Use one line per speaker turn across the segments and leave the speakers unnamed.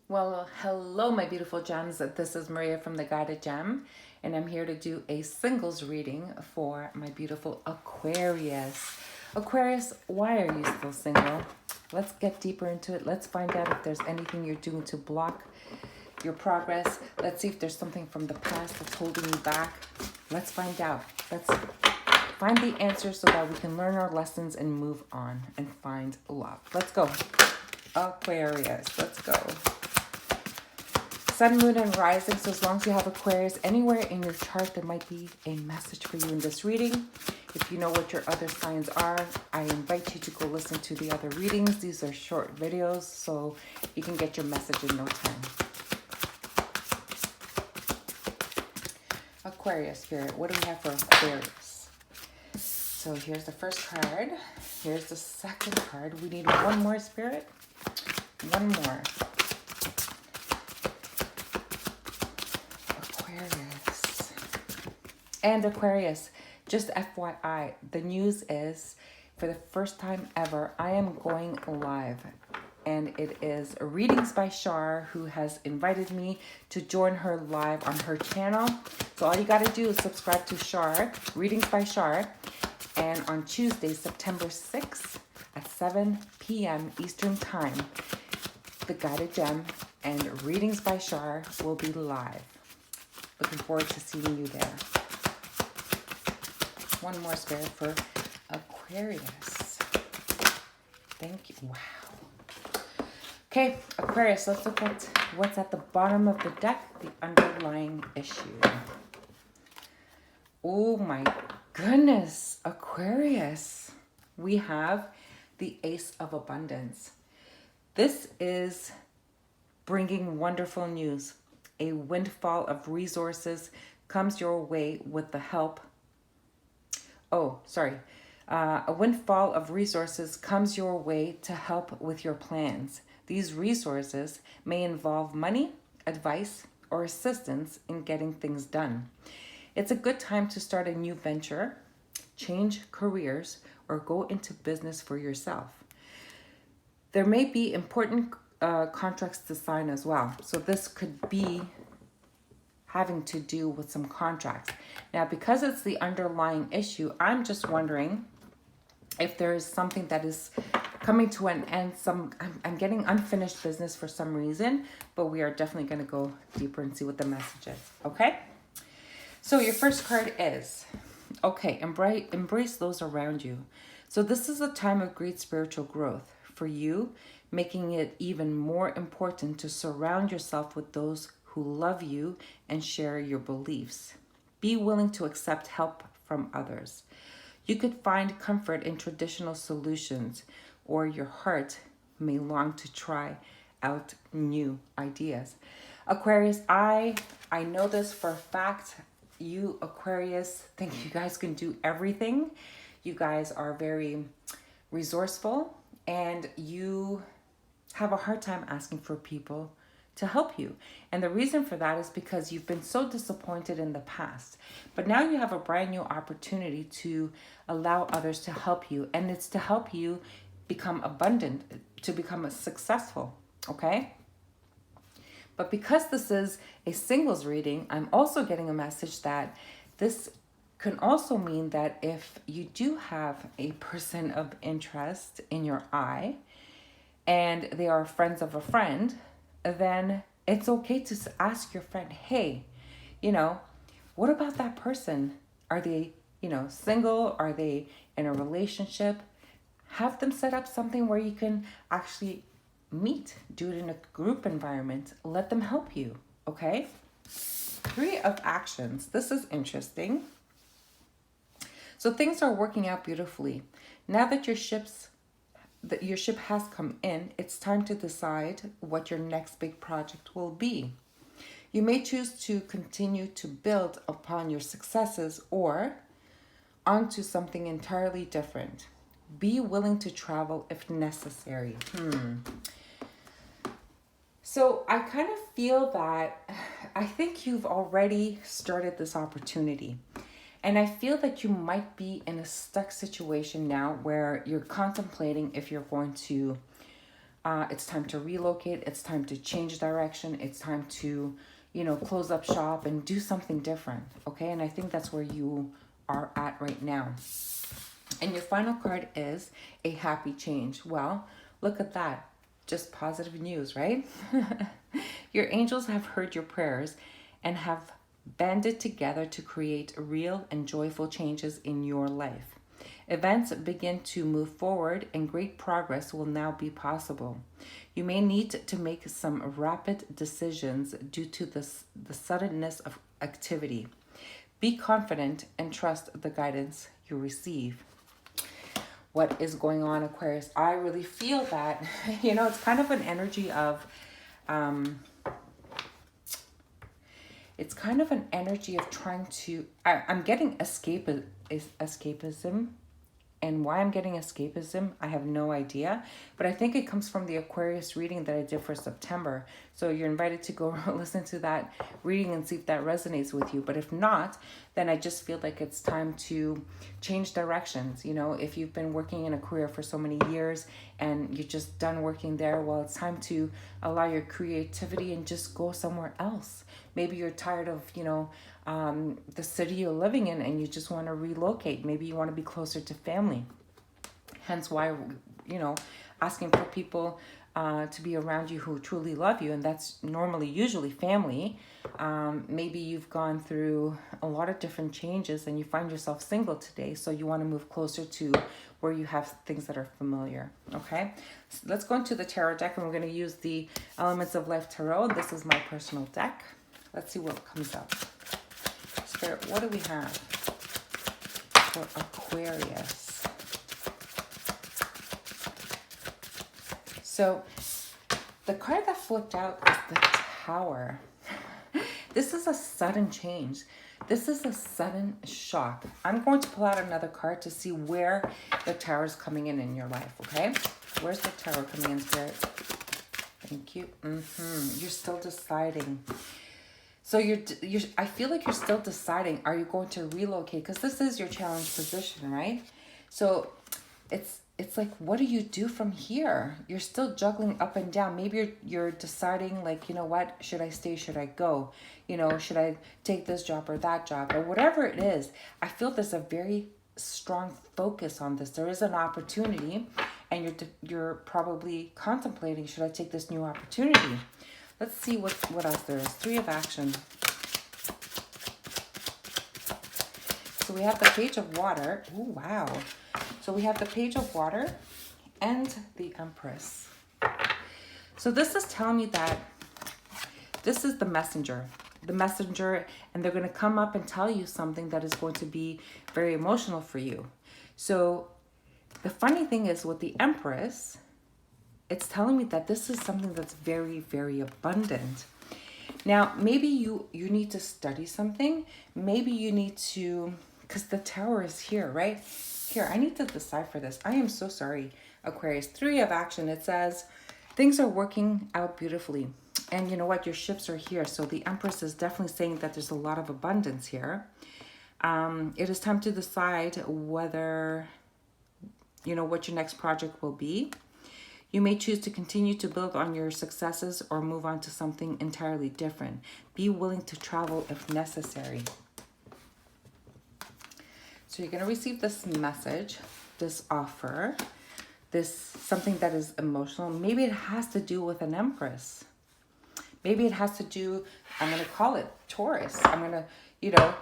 Well, hello, my beautiful gems. This is Maria from The Guided Gem, and I'm here to do a singles reading for my beautiful Aquarius. Aquarius, why are you still single? Let's get deeper into it. Let's find out if there's anything you're doing to block your progress. Let's see if there's something from the past that's holding you back. Let's find out. Let's find the answers so that we can learn our lessons and move on and find love. Let's go. Aquarius, let's go. Sun, moon, and rising. So as long as you have Aquarius anywhere in your chart, there might be a message for you in this reading. If you know what your other signs are, I invite you to go listen to the other readings. These are short videos, so you can get your message in no time. Aquarius Spirit, what do we have for Aquarius? So here's the first card. Here's the second card. We need one more, Spirit. One more. Aquarius. And Aquarius, just FYI, the news is for the first time ever, I am going live. And it is Readings by Char, who has invited me to join her live on her channel. So all you got to do is subscribe to Char, Readings by Char. And on Tuesday, September 6th at 7 p.m. Eastern Time, The Guided Gem and Readings by Char will be live. Looking forward to seeing you there. One more, Spirit, for Aquarius. Thank you. Wow. Okay, Aquarius, let's look at what's at the bottom of the deck, the underlying issue. Oh my goodness, Aquarius. We have the Ace of Abundance. This is bringing wonderful news. A windfall of resources comes your way with the help. A windfall of resources comes your way to help with your plans. These resources may involve money, advice, or assistance in getting things done. It's a good time to start a new venture, change careers, or go into business for yourself. There may be important contracts to sign as well. So this could be having to do with some contracts. Now, because it's the underlying issue, I'm just wondering if there is something that is coming to an end. I'm getting unfinished business for some reason, but we are definitely going to go deeper and see what the message is. Okay? So your first card is, okay, embrace those around you. So this is a time of great spiritual growth for you, making it even more important to surround yourself with those who love you and share your beliefs. Be willing to accept help from others. You could find comfort in traditional solutions, or your heart may long to try out new ideas. Aquarius, I know this for a fact. You Aquarius think you guys can do everything. You guys are very resourceful, and you have a hard time asking for people to help you. And the reason for that is because you've been so disappointed in the past. But now you have a brand new opportunity to allow others to help you. And it's to help you become abundant, to become successful, okay? But because this is a singles reading, I'm also getting a message that this can also mean that if you do have a person of interest in your eye and they are friends of a friend, then it's okay to ask your friend, hey, what about that person? Are they, single? Are they in a relationship? Have them set up something where you can actually meet, do it in a group environment, let them help you, okay? 3 of actions. This is interesting. So things are working out beautifully. Now that your ship has come in, it's time to decide what your next big project will be. You may choose to continue to build upon your successes or onto something entirely different. Be willing to travel if necessary. So I kind of feel that I think you've already started this opportunity. And I feel that you might be in a stuck situation now where you're contemplating if you're going to It's time to relocate. It's time to change direction. It's time to, close up shop and do something different. Okay. And I think that's where you are at right now. And your final card is a happy change. Well, look at that. Just positive news, right? Your angels have heard your prayers and have banded together to create real and joyful changes in your life. Events begin to move forward and great progress will now be possible. You may need to make some rapid decisions due to the suddenness of activity. Be confident and trust the guidance you receive. What is going on, Aquarius? I really feel that, it's kind of an energy of, trying to, I'm getting escapism. And why I'm getting escapism, I have no idea. But I think it comes from the Aquarius reading that I did for September. So you're invited to go listen to that reading and see if that resonates with you. But if not, then I just feel like it's time to change directions. If you've been working in a career for so many years and you're just done working there, well, it's time to allow your creativity and just go somewhere else. Maybe you're tired of, the city you're living in and you just want to relocate. Maybe you want to be closer to family. Hence why, asking for people to be around you who truly love you. And that's usually family. Maybe you've gone through a lot of different changes and you find yourself single today. So you want to move closer to where you have things that are familiar. Okay. So let's go into the tarot deck and we're going to use the Elements of Life Tarot. This is my personal deck. Let's see what comes up. Spirit, what do we have for Aquarius? So the card that flipped out is the Tower. This is a sudden change. This is a sudden shock. I'm going to pull out another card to see where the Tower is coming in your life, okay? Where's the Tower coming in, Spirit? Thank you. You're still deciding. So I feel like you're still deciding, are you going to relocate? Because this is your challenge position, right? So it's like, what do you do from here? You're still juggling up and down. Maybe you're deciding like, what, should I stay? Should I go? Should I take this job or that job or whatever it is? I feel there's a very strong focus on this. There is an opportunity and you're probably contemplating, should I take this new opportunity? Let's see what else there is. 3 of Action. So we have the Page of Water. Oh, wow. So we have the Page of Water and the Empress. So this is telling me that this is the messenger. The messenger, and they're going to come up and tell you something that is going to be very emotional for you. So the funny thing is with the Empress, it's telling me that this is something that's very, very abundant. Now, maybe you need to study something. Maybe you need to, because the Tower is here, right? Here, I need to decipher this. I am so sorry, Aquarius. 3 of Action, it says, things are working out beautifully. And you know what? Your ships are here. So the Empress is definitely saying that there's a lot of abundance here. It is time to decide whether, what your next project will be. You may choose to continue to build on your successes or move on to something entirely different. Be willing to travel if necessary. So you're going to receive this message, this offer, this something that is emotional. Maybe it has to do with an Empress. Maybe it has to do, I'm going to call it Taurus. I'm going to,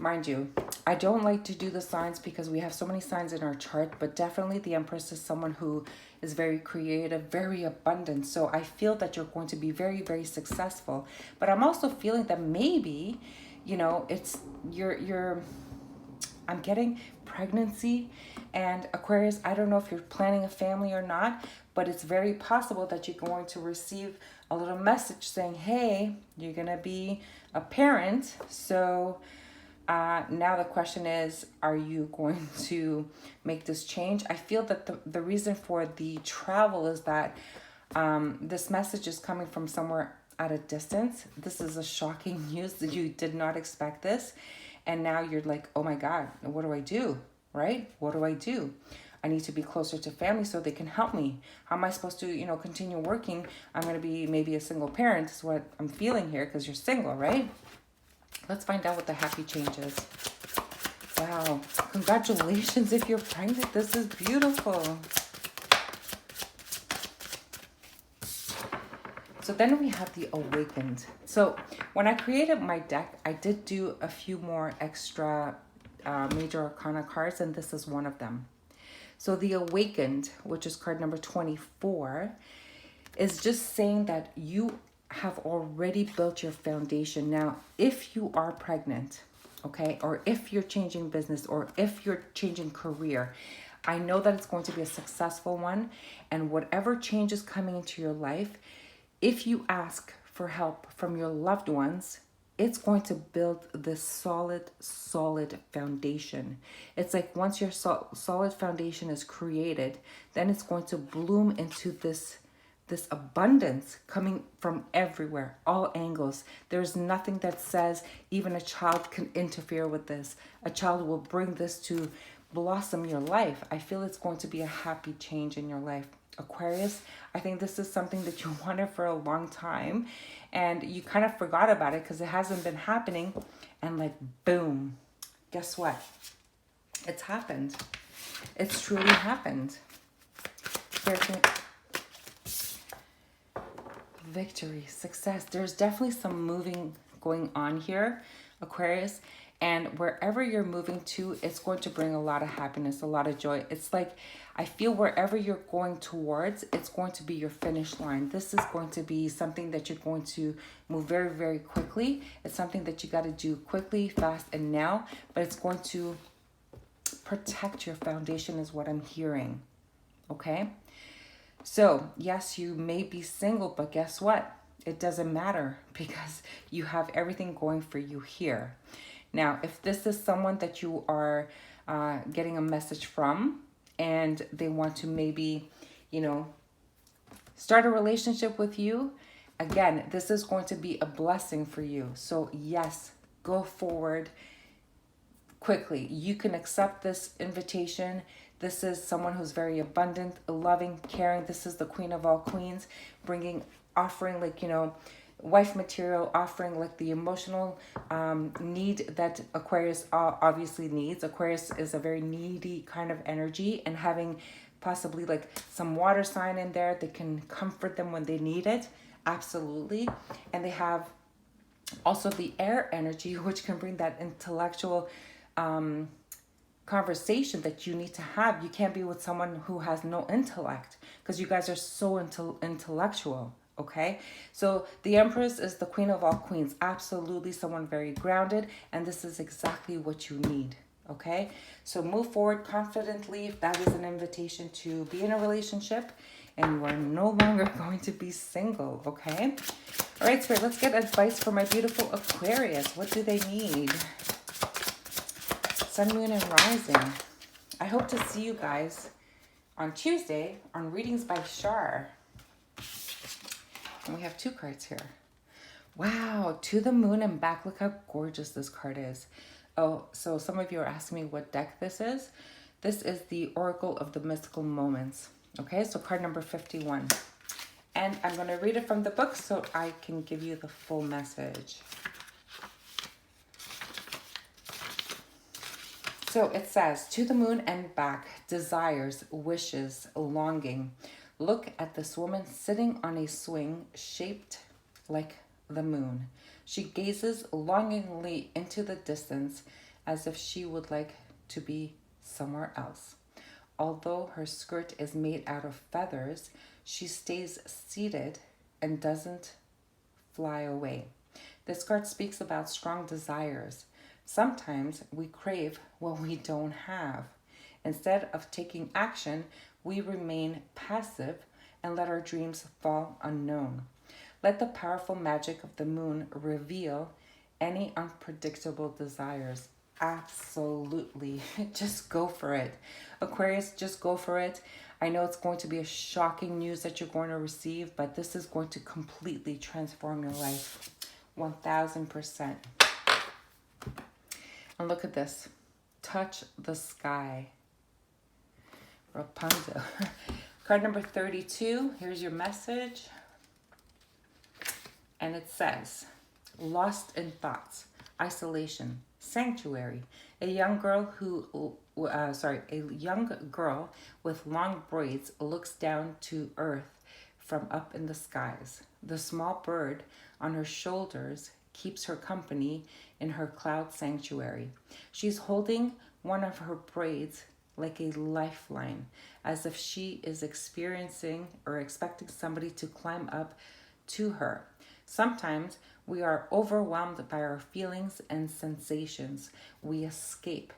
mind you, I don't like to do the signs because we have so many signs in our chart, but definitely the Empress is someone who is very creative, very abundant. So I feel that you're going to be very, very successful. But I'm also feeling that maybe, it's I'm getting pregnancy. And Aquarius, I don't know if you're planning a family or not, but it's very possible that you're going to receive a little message saying, hey, you're going to be a parent. So now the question is, are you going to make this change? I feel that the reason for the travel is that this message is coming from somewhere at a distance. This is a shocking news that you did not expect this. And now you're like, oh my God, what do I do? Right? What do I do? I need to be closer to family so they can help me. How am I supposed to, continue working? I'm going to be maybe a single parent is what I'm feeling here because you're single, right? Let's find out what the happy change is. Wow. Congratulations if you're pregnant. This is beautiful. So then we have the awakened. So when I created my deck, I did do a few more extra major arcana cards, and this is one of them. So the awakened, which is card number 24, is just saying that you have already built your foundation. Now, if you are pregnant, okay, or if you're changing business, or if you're changing career, I know that it's going to be a successful one. And whatever change is coming into your life, if you ask for help from your loved ones, it's going to build this solid foundation. It's like once your solid foundation is created, then it's going to bloom into this abundance coming from everywhere, all angles. There's nothing that says even a child can interfere with this. A child will bring this to blossom your life. I feel it's going to be a happy change in your life. Aquarius, I think this is something that you wanted for a long time and you kind of forgot about it because it hasn't been happening, and like boom, guess what? It's happened. It's truly happened. Victory, success. There's definitely some moving going on here, Aquarius. And wherever you're moving to, it's going to bring a lot of happiness, a lot of joy. It's like, I feel wherever you're going towards, it's going to be your finish line. This is going to be something that you're going to move very, very quickly. It's something that you got to do quickly, fast, and now. But it's going to protect your foundation is what I'm hearing. Okay? So, yes, you may be single, but guess what? It doesn't matter because you have everything going for you here. Now, if this is someone that you are getting a message from and they want to maybe, start a relationship with you, again, this is going to be a blessing for you. So yes, go forward quickly. You can accept this invitation. This is someone who's very abundant, loving, caring. This is the queen of all queens, offering wife material, offering like the emotional need that Aquarius obviously needs. Aquarius is a very needy kind of energy, and having possibly like some water sign in there that can comfort them when they need it. Absolutely. And they have also the air energy, which can bring that intellectual conversation that you need to have. You can't be with someone who has no intellect because you guys are so intellectual. Okay, so the Empress is the queen of all queens. Absolutely someone very grounded, and this is exactly what you need. Okay, so move forward confidently if that is an invitation to be in a relationship and you are no longer going to be single. Okay, all right, Spirit, let's get advice for my beautiful Aquarius. What do they need? Sun, Moon, and Rising. I hope to see you guys on Tuesday on Readings by Char. And we have two cards here. Wow, to the moon and back. Look how gorgeous this card is. Oh, so some of you are asking me what deck this is. This is the Oracle of the Mystical Moments. Okay, so card number 51. And I'm going to read it from the book so I can give you the full message. So it says, to the moon and back, desires, wishes, longing. Look at this woman sitting on a swing shaped like the moon. She gazes longingly into the distance as if she would like to be somewhere else. Although her skirt is made out of feathers, she stays seated and doesn't fly away. This card speaks about strong desires. Sometimes we crave what we don't have. Instead of taking action, we remain passive and let our dreams fall unknown. Let the powerful magic of the moon reveal any unpredictable desires. Absolutely. Just go for it. Aquarius, just go for it. I know it's going to be a shocking news that you're going to receive, but this is going to completely transform your life. 1000%. And look at this. Touch the sky. Rapunzel. Card number 32, here's your message. And it says, lost in thoughts, isolation, sanctuary. A young girl with long braids looks down to earth from up in the skies. The small bird on her shoulders keeps her company in her cloud sanctuary. She's holding one of her braids like a lifeline, as if she is experiencing or expecting somebody to climb up to her. Sometimes we are overwhelmed by our feelings and sensations. We escape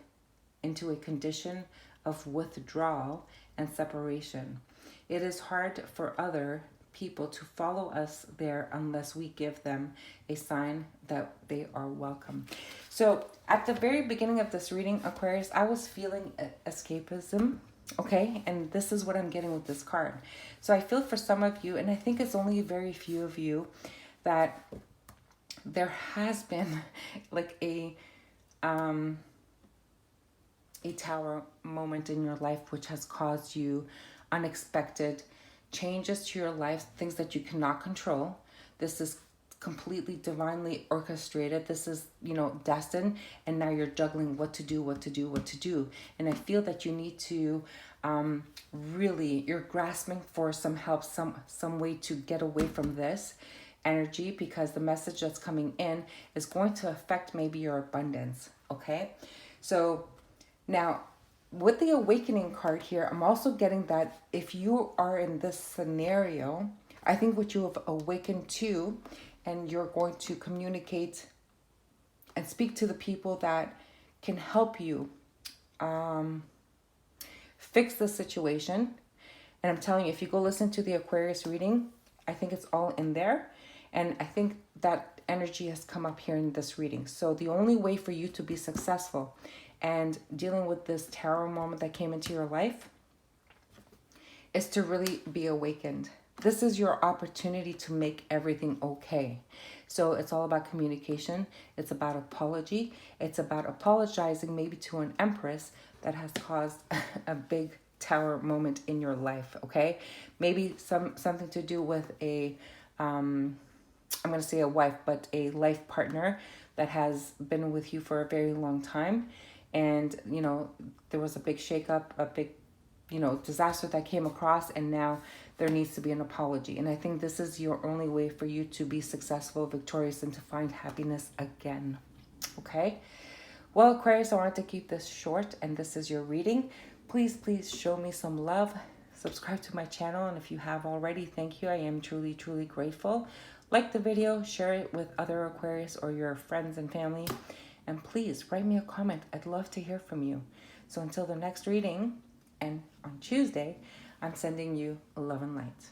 into a condition of withdrawal and separation. It is hard for other people to follow us there unless we give them a sign that they are welcome. So at the very beginning of this reading, Aquarius, I was feeling escapism. Okay, and this is what I'm getting with this card. So I feel for some of you, and I think it's only very few of you, that there has been like a tower moment in your life which has caused you unexpected changes to your life, things that you cannot control. This is completely divinely orchestrated. This is, destined, and now you're juggling what to do. And I feel that you need to really, you're grasping for some help, some way to get away from this energy, because the message that's coming in is going to affect maybe your abundance. Okay, so now with the awakening card here, I'm also getting that if you are in this scenario, I think what you have awakened to, and you're going to communicate and speak to the people that can help you fix the situation. And I'm telling you, if you go listen to the Aquarius reading, I think it's all in there. And I think that energy has come up here in this reading. So the only way for you to be successful and dealing with this terror moment that came into your life is to really be awakened. This is your opportunity to make everything okay. So it's all about communication. It's about apology. It's about apologizing maybe to an empress that has caused a big tower moment in your life, okay? Maybe something to do with a, I'm going to say a wife, but a life partner that has been with you for a very long time. And, there was a big shakeup, a big, disaster that came across, and now there needs to be an apology. And I think this is your only way for you to be successful, victorious, and to find happiness again. Okay? Well, Aquarius, I wanted to keep this short, and this is your reading. Please show me some love. Subscribe to my channel, and if you have already, thank you. I am truly, truly grateful. Like the video, share it with other Aquarius or your friends and family. And please write me a comment. I'd love to hear from you. So until the next reading, and on Tuesday, I'm sending you love and light.